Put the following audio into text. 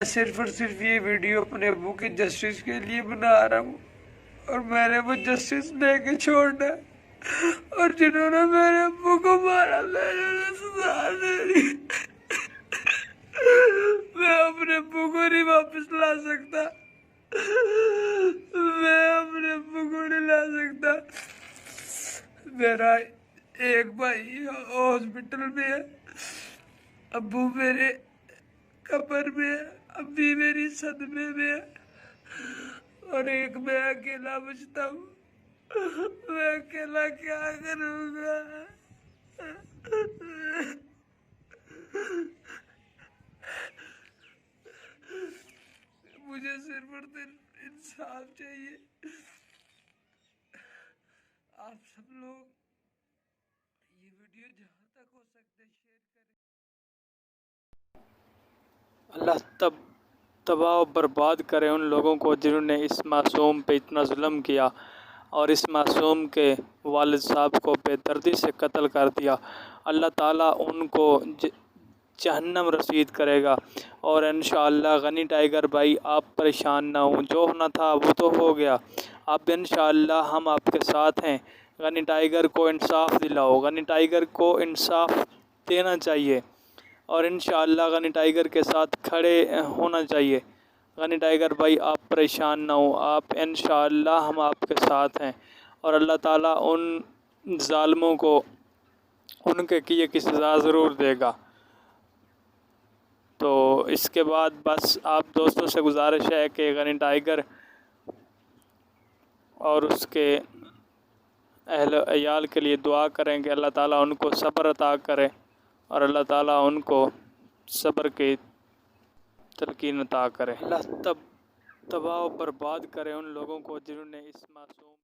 صرف اور صرف یہ ویڈیو اپنے ابو کے جسٹس کے لیے بنا رہا ہوں، اور میں نے وہ جسٹس لے کے چھوڑنا ہے، اور جنہوں نے میرے ابو کو مارا میں سزا دے دی۔ میں اپنے ابو کو نہیں واپس لا سکتا، میں اپنے ابو کو نہیں لا سکتا۔ میرا ایک بھائی ہاسپٹل میں ہے، ابو میرے قبر میں ہے، ابھی میری صدمے میں ہے، اور ایک میں اکیلا بچتا ہوں۔ میں اکیلا کیا کروں گا؟ مجھے صرف اور صرف انصاف چاہیے۔ آپ سب لوگ یہ ویڈیو جہاں تک ہو سکتا ہے شیئر کریں۔ اللہ تباہ و برباد کرے ان لوگوں کو جنہوں نے اس معصوم پہ اتنا ظلم کیا اور اس معصوم کے والد صاحب کو بے دردی سے قتل کر دیا۔ اللہ تعالیٰ ان کو جہنم رسید کرے گا، اور انشاءاللہ غنی ٹائیگر بھائی آپ پریشان نہ ہوں، جو ہونا تھا وہ تو ہو گیا، اب انشاءاللہ ہم آپ کے ساتھ ہیں۔ غنی ٹائیگر کو انصاف دلاؤ، غنی ٹائیگر کو انصاف دینا چاہیے، اور انشاءاللہ غنی ٹائیگر کے ساتھ کھڑے ہونا چاہیے۔ غنی ٹائیگر بھائی آپ پریشان نہ ہوں، آپ انشاءاللہ ہم آپ کے ساتھ ہیں، اور اللہ تعالیٰ ان ظالموں کو ان کے کیے کی سزا ضرور دے گا۔ تو اس کے بعد بس آپ دوستوں سے گزارش ہے کہ غنی ٹائیگر اور اس کے اہل و عیال کے لیے دعا کریں کہ اللہ تعالیٰ ان کو صبر عطا کرے، اور اللہ تعالیٰ ان کو صبر کی تلقین عطا کرے۔ اللہ تباہ و برباد کرے ان لوگوں کو جنہوں نے اس معصوم